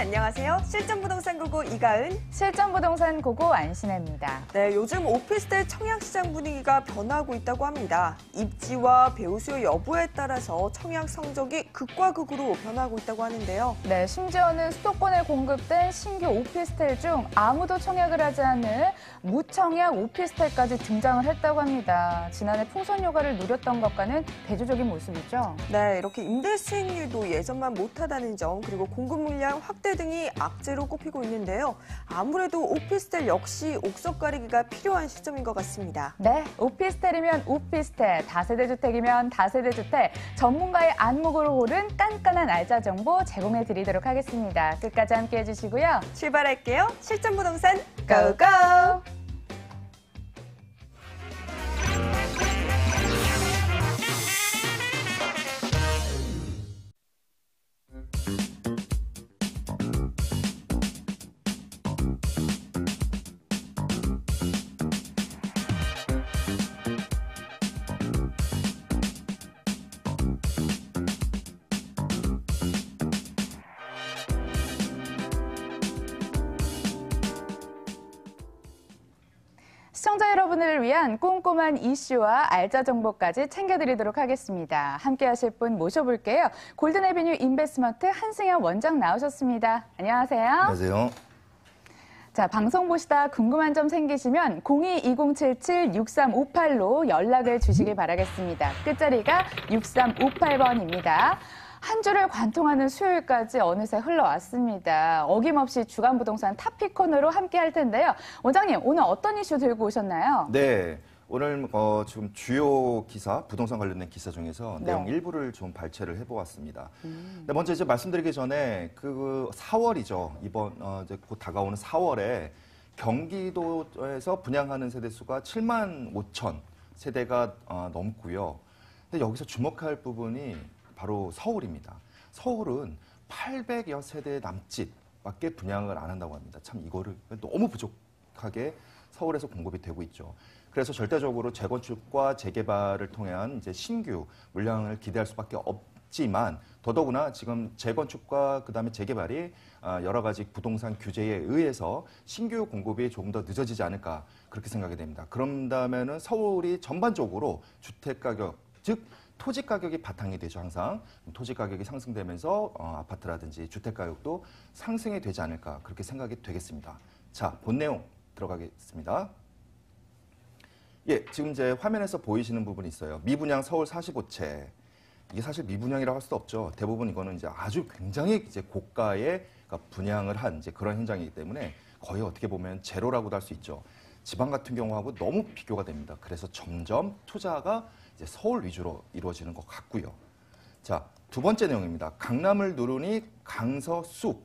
안녕하세요. 실전부동산 고고 이가은, 실전부동산 고고 안신혜입니다. 네, 요즘 오피스텔 청약시장 분위기가 변하고 있다고 합니다. 입지와 배우 수요 여부에 따라서 청약 성적이 극과 극으로 변하고 있다고 하는데요. 네, 심지어는 수도권에 공급된 신규 오피스텔 중 아무도 청약을 하지 않는 무청약 오피스텔까지 등장을 했다고 합니다. 지난해 풍선 효과를 누렸던 것과는 대조적인 모습이죠. 네, 이렇게 임대 수익률도 예전만 못하다는 점, 그리고 공급 물량 확대 등이 악재로 꼽히고 있는데요. 아무래도 오피스텔 역시 옥석 가리기가 필요한 시점인 것 같습니다. 네, 오피스텔이면 오피스텔, 다세대 주택이면 다세대 주택, 전문가의 안목으로 고른 깐깐한 알짜 정보 제공해 드리도록 하겠습니다. 끝까지 함께해 주시고요. 출발할게요. 실전부동산 고고! 시청자 여러분을 위한 꼼꼼한 이슈와 알짜 정보까지 챙겨드리도록 하겠습니다. 함께 하실 분 모셔볼게요. 골든에비뉴 인베스트먼트 한승현 원장 나오셨습니다. 안녕하세요. 안녕하세요. 자, 방송 보시다 궁금한 점 생기시면 02-2077-6358로 연락을 주시길 바라겠습니다. 끝자리가 6358번입니다. 한 주를 관통하는 수요일까지 어느새 흘러왔습니다. 어김없이 주간부동산 탑피콘으로 함께 할 텐데요. 원장님, 오늘 어떤 이슈 들고 오셨나요? 네, 오늘 지금 주요 기사, 부동산 관련된 기사 중에서 내용 일부를 좀 발췌를 해보았습니다. 네, 먼저 이제 말씀드리기 전에 그 4월이죠. 이번 이제 곧 다가오는 4월에 경기도에서 분양하는 세대 수가 7만 5천 세대가 넘고요. 근데 여기서 주목할 부분이 바로 서울입니다. 서울은 800여 세대 남짓밖에 분양을 안 한다고 합니다. 참 이거를 너무 부족하게 서울에서 공급이 되고 있죠. 그래서 절대적으로 재건축과 재개발을 통한 이제 신규 물량을 기대할 수밖에 없지만 더더구나 지금 재건축과 그다음에 재개발이 여러 가지 부동산 규제에 의해서 신규 공급이 조금 더 늦어지지 않을까 그렇게 생각이 됩니다. 그런다면은 서울이 전반적으로 주택 가격 즉 토지 가격이 바탕이 되죠, 항상. 토지 가격이 상승되면서 아파트라든지 주택 가격도 상승이 되지 않을까 그렇게 생각이 되겠습니다. 자, 본 내용 들어가겠습니다. 예, 지금 이제 화면에서 보이시는 부분이 있어요. 미분양 서울 45채. 이게 사실 미분양이라고 할 수도 없죠. 대부분 이거는 이제 아주 굉장히 이제 고가의 분양을 한 이제 그런 현장이기 때문에 거의 어떻게 보면 제로라고도 할 수 있죠. 지방 같은 경우하고 너무 비교가 됩니다. 그래서 점점 투자가 이제 서울 위주로 이루어지는 것 같고요. 자, 두 번째 내용입니다. 강남을 누르니 강서 쑥.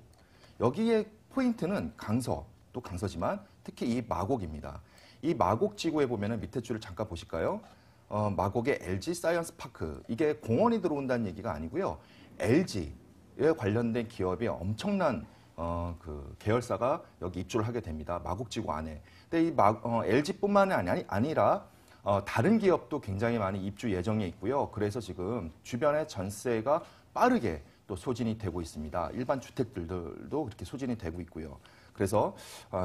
여기에 포인트는 강서, 또 강서지만 특히 이 마곡입니다. 이 마곡 지구에 보면은 밑에 줄을 잠깐 보실까요? 마곡의 LG 사이언스 파크. 이게 공원이 들어온다는 얘기가 아니고요. LG에 관련된 기업이 엄청난 그 계열사가 여기 입주를 하게 됩니다. 마곡 지구 안에. 근데 이 LG뿐만 아니라 다른 기업도 굉장히 많이 입주 예정에 있고요. 그래서 지금 주변에 전세가 빠르게 또 소진이 되고 있습니다. 일반 주택들도 그렇게 소진이 되고 있고요. 그래서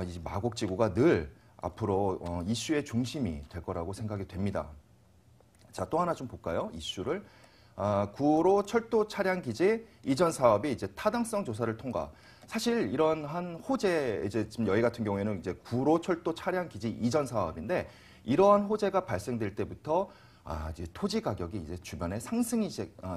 이 마곡지구가 늘 앞으로 이슈의 중심이 될 거라고 생각이 됩니다. 자, 또 하나 좀 볼까요? 이슈를. 9호로 철도 차량 기지 이전 사업이 이제 타당성 조사를 통과. 사실 이런 한 호재, 이제 지금 여기 같은 경우에는 이제 9호로 철도 차량 기지 이전 사업인데 이러한 호재가 발생될 때부터 이제 토지 가격이 이제 주변에 상승이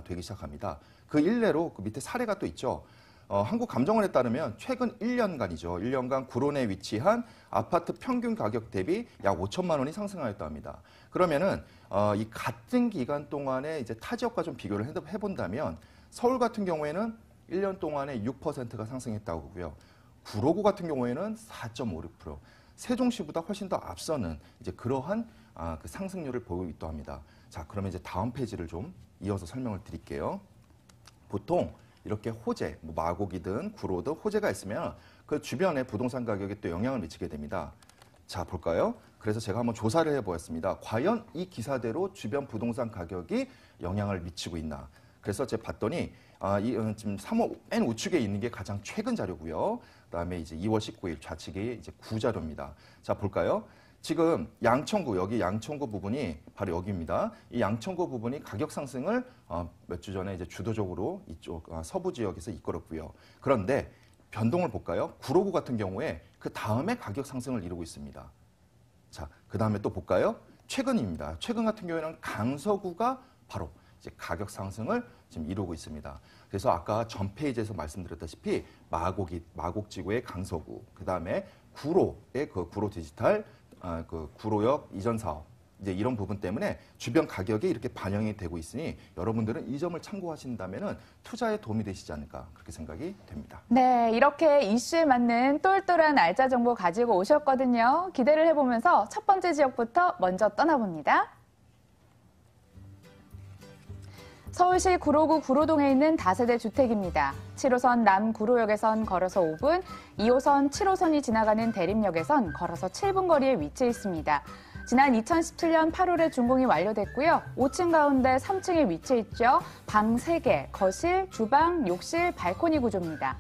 되기 시작합니다. 그 일례로 그 밑에 사례가 또 있죠. 한국감정원에 따르면 최근 1년간이죠. 1년간 구론에 위치한 아파트 평균 가격 대비 약 5천만 원이 상승하였다 합니다. 그러면은 이 같은 기간 동안에 이제 타 지역과 좀 비교를 해본다면 서울 같은 경우에는 1년 동안에 6%가 상승했다고 하고요. 구로구 같은 경우에는 4.56%. 세종시보다 훨씬 더 앞서는 이제 그러한 그 상승률을 보이기도 합니다. 자, 그러면 이제 다음 페이지를 좀 이어서 설명을 드릴게요. 보통 이렇게 호재, 뭐 마곡이든 구로든 호재가 있으면 그 주변에 부동산 가격에 또 영향을 미치게 됩니다. 자, 볼까요? 그래서 제가 한번 조사를 해보았습니다. 과연 이 기사대로 주변 부동산 가격이 영향을 미치고 있나? 그래서 제가 봤더니 지금 3호 맨 우측에 있는 게 가장 최근 자료고요. 그다음에 이제 2월 19일 좌측이 이제 구자료입니다. 자, 볼까요? 지금 양천구, 여기 양천구 부분이 바로 여기입니다. 이 양천구 부분이 가격 상승을 몇 주 전에 이제 주도적으로 이쪽 서부 지역에서 이끌었고요. 그런데 변동을 볼까요? 구로구 같은 경우에 그 다음에 가격 상승을 이루고 있습니다. 자, 그 다음에 또 볼까요? 최근입니다. 최근 같은 경우에는 강서구가 바로 이제 가격 상승을 지금 이루고 있습니다. 그래서 아까 전 페이지에서 말씀드렸다시피 마곡지구의 강서구, 그 다음에 구로의 그 구로 디지털, 그 구로역 이전 사업, 이제 이런 부분 때문에 주변 가격이 이렇게 반영이 되고 있으니 여러분들은 이 점을 참고하신다면은 투자에 도움이 되시지 않을까 그렇게 생각이 됩니다. 네, 이렇게 이슈에 맞는 똘똘한 알짜 정보 가지고 오셨거든요. 기대를 해보면서 첫 번째 지역부터 먼저 떠나봅니다. 서울시 구로구 구로동에 있는 다세대 주택입니다. 7호선 남구로역에선 걸어서 5분, 2호선 7호선이 지나가는 대림역에선 걸어서 7분 거리에 위치해 있습니다. 지난 2017년 8월에 준공이 완료됐고요. 5층 가운데 3층에 위치해 있죠. 방 3개, 거실, 주방, 욕실, 발코니 구조입니다.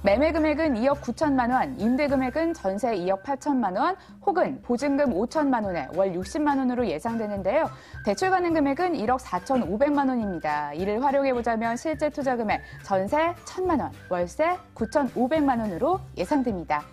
매매 금액은 2억 9천만 원, 임대 금액은 전세 2억 8천만 원, 혹은 보증금 5천만 원에 월 60만 원으로 예상되는데요. 대출 가능 금액은 1억 4,500만 원입니다. 이를 활용해보자면 실제 투자 금액 전세 1,000만 원, 월세 9,500만 원으로 예상됩니다.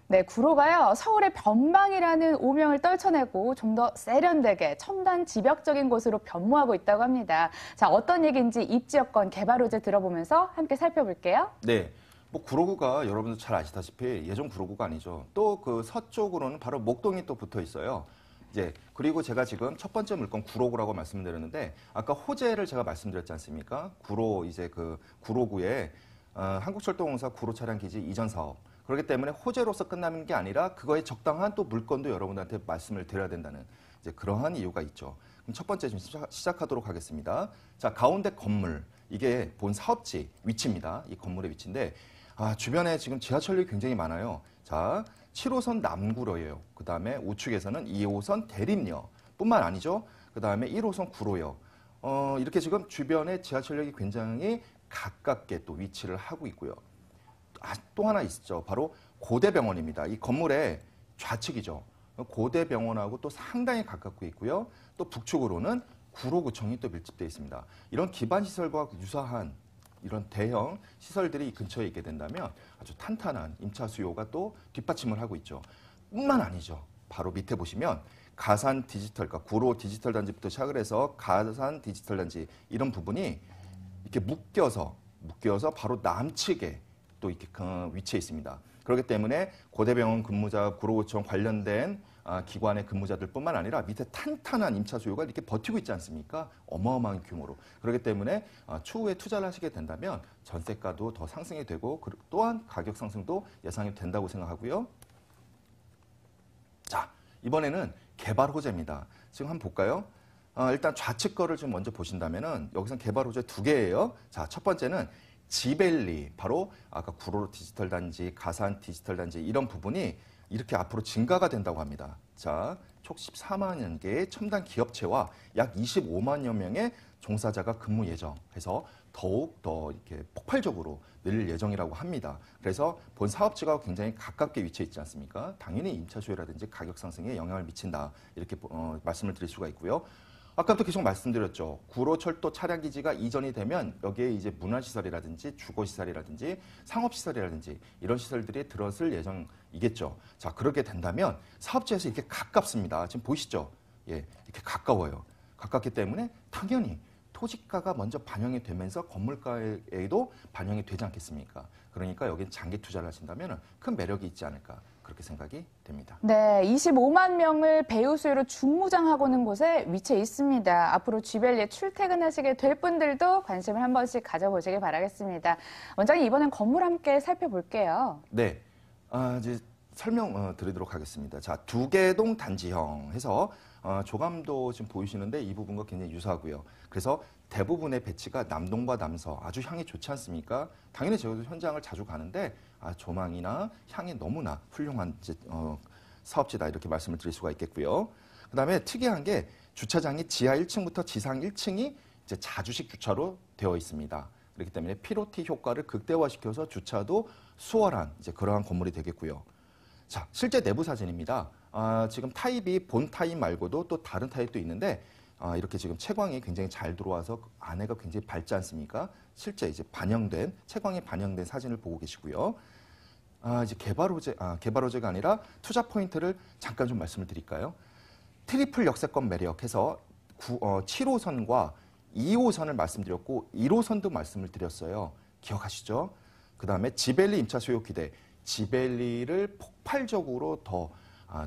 네, 구로가요, 서울의 변방이라는 오명을 떨쳐내고 좀 더 세련되게 첨단 집약적인 곳으로 변모하고 있다고 합니다. 자, 어떤 얘기인지 입지여건 개발 호재 들어보면서 함께 살펴볼게요. 네. 뭐 구로구가 여러분들 잘 아시다시피 예전 구로구가 아니죠. 또 그 서쪽으로는 바로 목동이 또 붙어 있어요. 이제 그리고 제가 지금 첫 번째 물건 구로구라고 말씀드렸는데 아까 호재를 제가 말씀드렸지 않습니까? 이제 그 구로구에 한국철도공사 구로 차량 기지 이전 사업. 그렇기 때문에 호재로서 끝나는 게 아니라 그거에 적당한 또 물건도 여러분들한테 말씀을 드려야 된다는 이제 그러한 이유가 있죠. 그럼 첫 번째 좀 시작하도록 하겠습니다. 자, 가운데 건물. 이게 본 사업지 위치입니다. 이 건물의 위치인데 주변에 지금 지하철역이 굉장히 많아요. 자, 7호선 남구로예요. 그 다음에 우측에서는 2호선 대림역 뿐만 아니죠. 그 다음에 1호선 구로역. 이렇게 지금 주변에 지하철역이 굉장히 가깝게 또 위치를 하고 있고요. 또 하나 있죠. 바로 고대병원입니다. 이 건물의 좌측이죠. 고대병원하고 또 상당히 가깝고 있고요. 또 북측으로는 구로구청이 또 밀집되어 있습니다. 이런 기반시설과 유사한 이런 대형 시설들이 이 근처에 있게 된다면 아주 탄탄한 임차 수요가 또 뒷받침을 하고 있죠. 뿐만 아니죠. 바로 밑에 보시면 가산 디지털, 그러니까 구로 디지털 단지부터 시작을 해서 가산 디지털 단지 이런 부분이 이렇게 묶여서 바로 남측에 또 이렇게 위치해 있습니다. 그렇기 때문에 고대병원 근무자, 구로구청 관련된 기관의 근무자들뿐만 아니라 밑에 탄탄한 임차 수요가 이렇게 버티고 있지 않습니까? 어마어마한 규모로. 그렇기 때문에 추후에 투자를 하시게 된다면 전세가도 더 상승이 되고 또한 가격 상승도 예상이 된다고 생각하고요. 자, 이번에는 개발 호재입니다. 지금 한번 볼까요? 일단 좌측 거를 좀 먼저 보신다면은 여기선 개발 호재 2개예요. 자, 첫 번째는 지벨리, 바로 아까 구로 디지털 단지, 가산 디지털 단지 이런 부분이 이렇게 앞으로 증가가 된다고 합니다. 자, 총 14만 개의 첨단 기업체와 약 25만여 명의 종사자가 근무 예정해서 더욱 더 이렇게 폭발적으로 늘릴 예정이라고 합니다. 그래서 본 사업지가 굉장히 가깝게 위치해 있지 않습니까? 당연히 임차 수요라든지 가격 상승에 영향을 미친다. 이렇게 말씀을 드릴 수가 있고요. 아까부터 계속 말씀드렸죠. 구로철도 차량기지가 이전이 되면 여기에 이제 문화시설이라든지 주거시설이라든지 상업시설이라든지 이런 시설들이 들어설 예정이겠죠. 자, 그렇게 된다면 사업지에서 이렇게 가깝습니다. 지금 보이시죠? 예, 이렇게 가까워요. 가깝기 때문에 당연히 토지가가 먼저 반영이 되면서 건물가에도 반영이 되지 않겠습니까? 그러니까 여기는 장기 투자를 하신다면 큰 매력이 있지 않을까. 그렇게 생각이 됩니다. 네, 25만 명을 배우 수요로 중무장하고는 곳에 위치해 있습니다. 앞으로 G밸리에 출퇴근하시게 될 분들도 관심을 한 번씩 가져보시길 바라겠습니다. 원장님, 이번엔 건물 함께 살펴볼게요. 네, 이제 설명 드리도록 하겠습니다. 자, 2개동 단지형 해서 조감도 지금 보이시는데 이 부분과 굉장히 유사하고요. 그래서 대부분의 배치가 남동과 남서 아주 향이 좋지 않습니까? 당연히 저도 현장을 자주 가는데 조망이나 향이 너무나 훌륭한 사업지다 이렇게 말씀을 드릴 수가 있겠고요. 그다음에 특이한 게 주차장이 지하 1층부터 지상 1층이 이제 자주식 주차로 되어 있습니다. 그렇기 때문에 피로티 효과를 극대화시켜서 주차도 수월한 이제 그러한 건물이 되겠고요. 자, 실제 내부 사진입니다. 지금 타입이 본 타입 말고도 또 다른 타입도 있는데 이렇게 지금 채광이 굉장히 잘 들어와서 안에가 굉장히 밝지 않습니까? 실제 이제 채광이 반영된 사진을 보고 계시고요. 이제 개발 호재가 아니라 투자 포인트를 잠깐 좀 말씀을 드릴까요? 트리플 역세권 매력해서 7호선과 2호선을 말씀드렸고 1호선도 말씀을 드렸어요. 기억하시죠? 그 다음에 지벨리 임차 수요 기대, 지벨리를 폭발적으로 더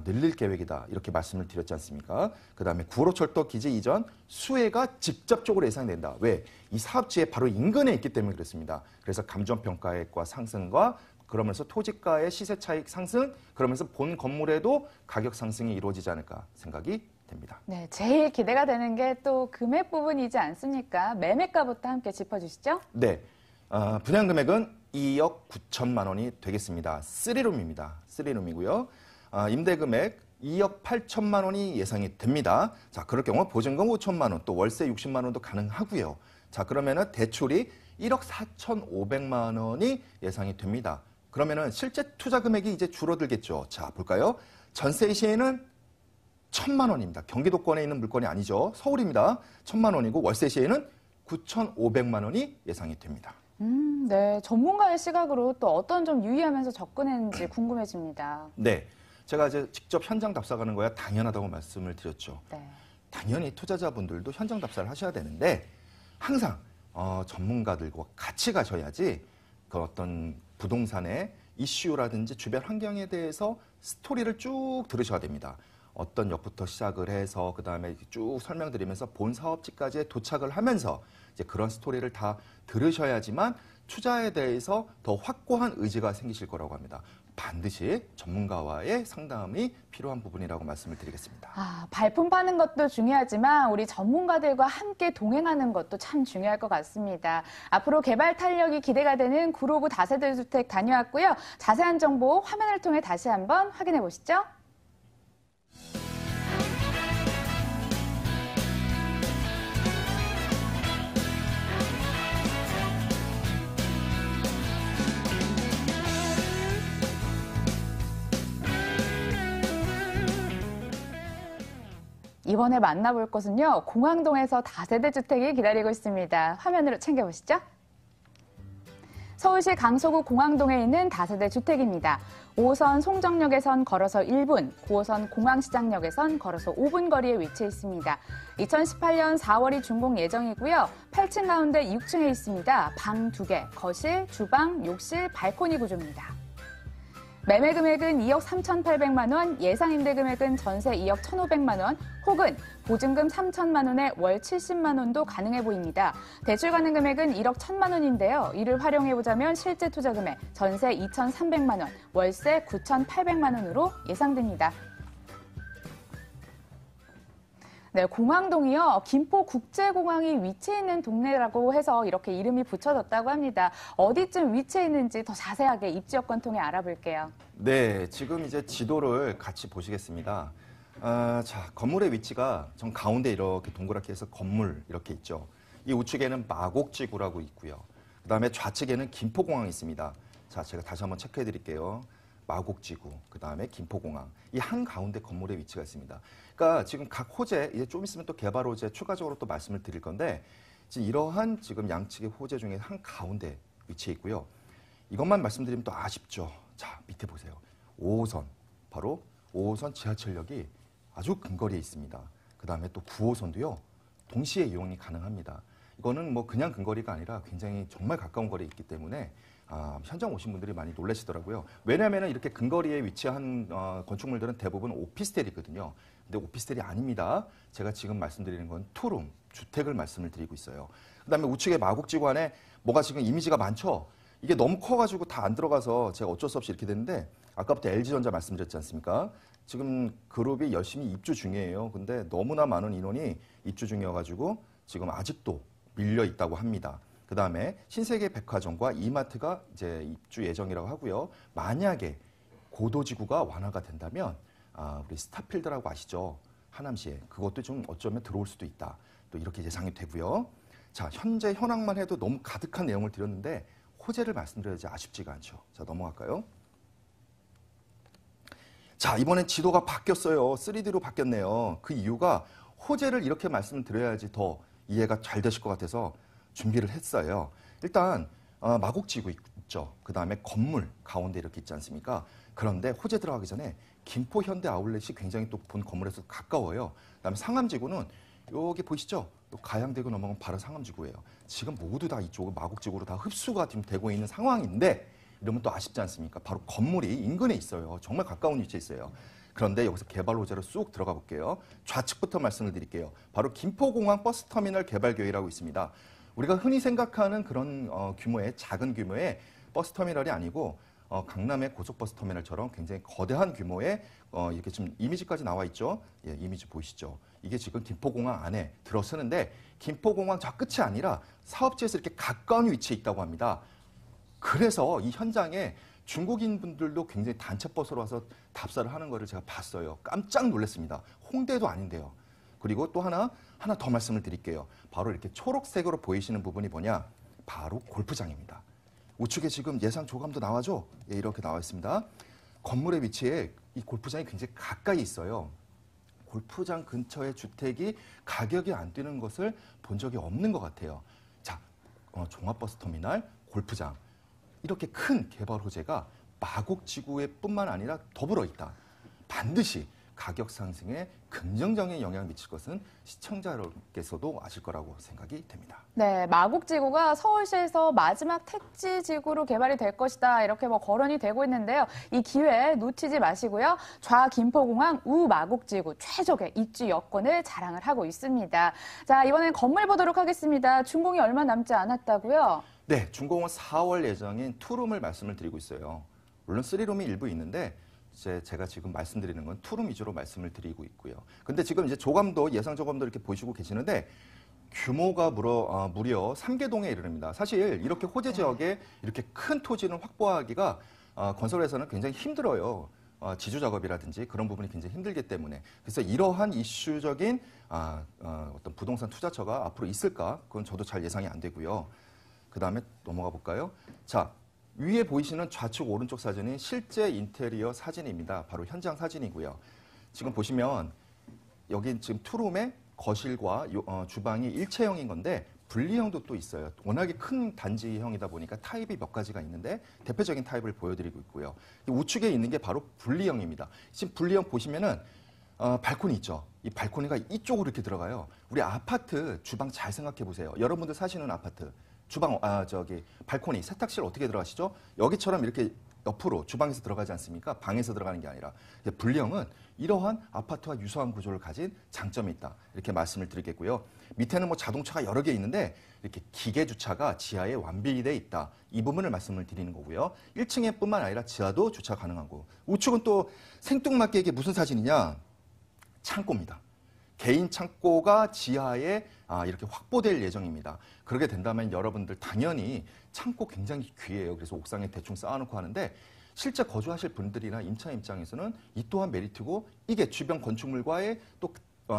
늘릴 계획이다. 이렇게 말씀을 드렸지 않습니까? 그 다음에 9호로 철도 기지 이전 수혜가 직접적으로 예상된다. 왜? 이 사업지에 바로 인근에 있기 때문에 그렇습니다. 그래서 감정평가액과 상승과 그러면서 토지가의 시세 차익 상승, 그러면서 본 건물에도 가격 상승이 이루어지지 않을까 생각이 됩니다. 네, 제일 기대가 되는 게 또 금액 부분이지 않습니까? 매매가부터 함께 짚어주시죠. 네, 분양 금액은 2억 9천만 원이 되겠습니다. 3룸입니다. 3룸이고요. 임대 금액 2억 8천만 원이 예상이 됩니다. 자, 그럴 경우 보증금 5천만 원, 또 월세 60만 원도 가능하고요. 자, 그러면은 대출이 1억 4,500만 원이 예상이 됩니다. 그러면은 실제 투자 금액이 이제 줄어들겠죠. 자, 볼까요? 전세 시에는 1,000만 원입니다. 경기도권에 있는 물건이 아니죠. 서울입니다. 1,000만 원이고 월세 시에는 9,500만 원이 예상이 됩니다. 네, 전문가의 시각으로 또 어떤 점 유의하면서 접근했는지 궁금해집니다. 네, 제가 이제 직접 현장 답사가는 거야 당연하다고 말씀을 드렸죠. 네. 당연히 투자자분들도 현장 답사를 하셔야 되는데 항상 전문가들과 같이 가셔야지 그 어떤 부동산의 이슈라든지 주변 환경에 대해서 스토리를 쭉 들으셔야 됩니다. 어떤 역부터 시작을 해서 그다음에 쭉 설명드리면서 본 사업지까지 도착을 하면서 이제 그런 스토리를 다 들으셔야지만 투자에 대해서 더 확고한 의지가 생기실 거라고 합니다. 반드시 전문가와의 상담이 필요한 부분이라고 말씀을 드리겠습니다. 발품 파는 것도 중요하지만 우리 전문가들과 함께 동행하는 것도 참 중요할 것 같습니다. 앞으로 개발 탄력이 기대가 되는 구로구 다세대 주택 다녀왔고요. 자세한 정보 화면을 통해 다시 한번 확인해 보시죠. 이번에 만나볼 곳은요, 공항동에서 다세대 주택이 기다리고 있습니다. 화면으로 챙겨보시죠. 서울시 강서구 공항동에 있는 다세대 주택입니다. 5호선 송정역에선 걸어서 1분, 9호선 공항시장역에선 걸어서 5분 거리에 위치해 있습니다. 2018년 4월이 준공 예정이고요. 8층 가운데 6층에 있습니다. 방 2개, 거실, 주방, 욕실, 발코니 구조입니다. 매매 금액은 2억 3,800만 원, 예상 임대 금액은 전세 2억 1,500만 원, 혹은 보증금 3천만 원에 월 70만 원도 가능해 보입니다. 대출 가능 금액은 1억 1,000만 원인데요. 이를 활용해 보자면 실제 투자 금액 전세 2,300만 원, 월세 9,800만 원으로 예상됩니다. 네, 공항동이요. 김포국제공항이 위치해 있는 동네라고 해서 이렇게 이름이 붙여졌다고 합니다. 어디쯤 위치해 있는지 더 자세하게 입지 여건 통해 알아볼게요. 네, 지금 이제 지도를 같이 보시겠습니다. 자, 건물의 위치가 정 가운데 이렇게 동그랗게 해서 건물 이렇게 있죠. 이 우측에는 마곡지구라고 있고요. 그다음에 좌측에는 김포공항이 있습니다. 자, 제가 다시 한번 체크해 드릴게요. 마곡지구, 그다음에 김포공항. 이 한가운데 건물의 위치가 있습니다. 그러니까 지금 각 호재, 이제 좀 있으면 또 개발 호재 추가적으로 또 말씀을 드릴 건데 지금 이러한 지금 양측의 호재 중에 한가운데 위치해 있고요. 이것만 말씀드리면 또 아쉽죠. 자, 밑에 보세요. 5호선, 바로 5호선 지하철역이 아주 근거리에 있습니다. 그다음에 또 9호선도요. 동시에 이용이 가능합니다. 이거는 뭐 그냥 근거리가 아니라 굉장히 정말 가까운 거리에 있기 때문에 현장 오신 분들이 많이 놀라시더라고요. 왜냐하면 이렇게 근거리에 위치한 건축물들은 대부분 오피스텔이거든요. 근데 오피스텔이 아닙니다. 제가 지금 말씀드리는 건 투룸, 주택을 말씀을 드리고 있어요. 그다음에 우측에 마곡지구 안에 뭐가 지금 이미지가 많죠. 이게 너무 커가지고 다 안 들어가서 제가 어쩔 수 없이 이렇게 됐는데 아까부터 LG전자 말씀드렸지 않습니까? 지금 그룹이 열심히 입주 중이에요. 근데 너무나 많은 인원이 입주 중이어가지고 지금 아직도 밀려 있다고 합니다. 그 다음에 신세계 백화점과 이마트가 이제 입주 예정이라고 하고요. 만약에 고도지구가 완화가 된다면 우리 스타필드라고 아시죠? 하남시에 그것도 좀 어쩌면 들어올 수도 있다. 또 이렇게 예상이 되고요. 자, 현재 현황만 해도 너무 가득한 내용을 드렸는데 호재를 말씀드려야지 아쉽지가 않죠. 자, 넘어갈까요? 자, 이번엔 지도가 바뀌었어요. 3D로 바뀌었네요. 그 이유가 호재를 이렇게 말씀드려야지 더 이해가 잘 되실 것 같아서 준비를 했어요. 일단 마곡지구 있죠. 그 다음에 건물 가운데 이렇게 있지 않습니까? 그런데 호재 들어가기 전에 김포 현대 아울렛이 굉장히 또 본 건물에서 가까워요. 그다음에 상암지구는 여기 보이시죠? 가양대교 넘어가면 바로 상암지구예요. 지금 모두 다 이쪽 마곡지구로 다 흡수가 지금 되고 있는 상황인데 이러면 또 아쉽지 않습니까? 바로 건물이 인근에 있어요. 정말 가까운 위치에 있어요. 그런데 여기서 개발 호재로 쑥 들어가 볼게요. 좌측부터 말씀을 드릴게요. 바로 김포공항 버스터미널 개발 계획이라고 있습니다. 우리가 흔히 생각하는 그런 규모의 작은 규모의 버스터미널이 아니고 강남의 고속버스터미널처럼 굉장히 거대한 규모의 이렇게 지금 이미지까지 나와 있죠. 예, 이미지 보이시죠? 이게 지금 김포공항 안에 들어서는데 김포공항 저 끝이 아니라 사업지에서 이렇게 가까운 위치에 있다고 합니다. 그래서 이 현장에 중국인 분들도 굉장히 단체버스로 와서 답사를 하는 거를 제가 봤어요. 깜짝 놀랐습니다. 홍대도 아닌데요. 그리고 또 하나 더 말씀을 드릴게요. 바로 이렇게 초록색으로 보이시는 부분이 뭐냐? 바로 골프장입니다. 우측에 지금 예상 조감도 나와죠? 예, 이렇게 나와 있습니다. 건물의 위치에 이 골프장이 굉장히 가까이 있어요. 골프장 근처의 주택이 가격이 안 뛰는 것을 본 적이 없는 것 같아요. 자, 종합버스터미널, 골프장. 이렇게 큰 개발 호재가 마곡지구에 뿐만 아니라 더불어 있다. 반드시 가격 상승에 긍정적인 영향을 미칠 것은 시청자 여러분께서도 아실 거라고 생각이 됩니다. 네, 마곡지구가 서울시에서 마지막 택지지구로 개발이 될 것이다. 이렇게 거론이 되고 있는데요. 이 기회 놓치지 마시고요. 좌 김포공항, 우 마곡지구 최적의 입지 여건을 자랑을 하고 있습니다. 자, 이번엔 건물 보도록 하겠습니다. 준공이 얼마 남지 않았다고요? 네, 준공은 4월 예정인 투룸을 말씀을 드리고 있어요. 물론 3룸이 일부 있는데 제가 지금 말씀드리는 건 투룸 위주로 말씀을 드리고 있고요. 근데 지금 이제 조감도 예상 조감도 이렇게 보시고 계시는데 규모가 무려 3개동에 이르릅니다. 사실 이렇게 호재 지역에 이렇게 큰 토지는 확보하기가 건설회사는 굉장히 힘들어요. 지주 작업이라든지 그런 부분이 굉장히 힘들기 때문에 그래서 이러한 이슈적인 어떤 부동산 투자처가 앞으로 있을까? 그건 저도 잘 예상이 안 되고요. 그 다음에 넘어가 볼까요? 자, 위에 보이시는 좌측 오른쪽 사진이 실제 인테리어 사진입니다. 바로 현장 사진이고요. 지금 보시면 여기 지금 투룸의 거실과 주방이 일체형인 건데 분리형도 또 있어요. 워낙에 큰 단지형이다 보니까 타입이 몇 가지가 있는데 대표적인 타입을 보여드리고 있고요. 우측에 있는 게 바로 분리형입니다. 지금 분리형 보시면은 발코니 있죠. 이 발코니가 이쪽으로 이렇게 들어가요. 우리 아파트 주방 잘 생각해 보세요. 여러분들 사시는 아파트. 주방, 발코니, 세탁실 어떻게 들어가시죠? 여기처럼 이렇게 옆으로 주방에서 들어가지 않습니까? 방에서 들어가는 게 아니라. 분리형은 이러한 아파트와 유사한 구조를 가진 장점이 있다. 이렇게 말씀을 드리겠고요. 밑에는 자동차가 여러 개 있는데 이렇게 기계 주차가 지하에 완비되어 있다. 이 부분을 말씀을 드리는 거고요. 1층에 뿐만 아니라 지하도 주차 가능하고. 우측은 또 생뚱맞게 이게 무슨 사진이냐? 창고입니다. 개인 창고가 지하에 이렇게 확보될 예정입니다. 그렇게 된다면 여러분들 당연히 창고 굉장히 귀해요. 그래서 옥상에 대충 쌓아놓고 하는데 실제 거주하실 분들이나 임차 입장에서는 이 또한 메리트고 이게 주변 건축물과의 또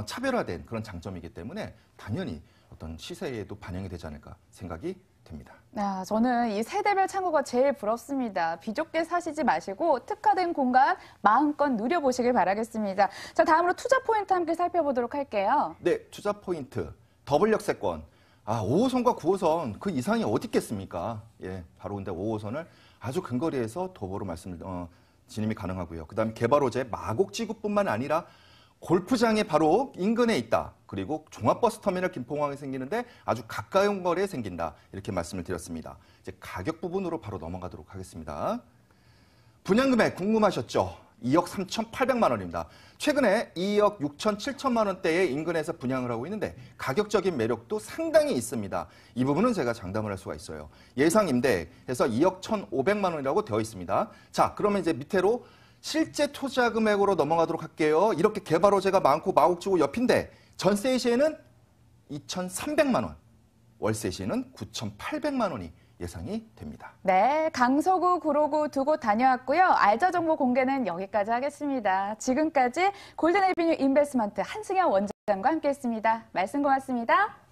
차별화된 그런 장점이기 때문에 당연히 어떤 시세에도 반영이 되지 않을까 생각이 됩니다. 저는 이 세대별 창고가 제일 부럽습니다. 비좁게 사시지 마시고 특화된 공간 마음껏 누려보시길 바라겠습니다. 자, 다음으로 투자 포인트 함께 살펴보도록 할게요. 네, 투자 포인트. 더블 역세권. 5호선과 9호선 그 이상이 어디 있겠습니까? 예, 바로 근데 5호선을 아주 근거리에서 도보로 진입이 가능하고요. 그다음에 개발 호재 마곡지구뿐만 아니라 골프장에 바로 인근에 있다. 그리고 종합버스터미널 김포공항에 생기는데 아주 가까운 거리에 생긴다. 이렇게 말씀을 드렸습니다. 이제 가격 부분으로 바로 넘어가도록 하겠습니다. 분양금액 궁금하셨죠? 2억 3,800만 원입니다. 최근에 2억 6천 7천만 원대의 인근에서 분양을 하고 있는데 가격적인 매력도 상당히 있습니다. 이 부분은 제가 장담을 할 수가 있어요. 예상 임대해서 2억 1,500만 원이라고 되어 있습니다. 자, 그러면 이제 밑으로 실제 투자 금액으로 넘어가도록 할게요. 이렇게 개발 호재가 많고 마곡지구 옆인데 전세 시에는 2,300만 원, 월세 시에는 9,800만 원이 예상이 됩니다. 네, 강서구, 구로구 두 곳 다녀왔고요. 알짜 정보 공개는 여기까지 하겠습니다. 지금까지 골든에비뉴 인베스트먼트 한승현 원장과 함께했습니다. 말씀 고맙습니다.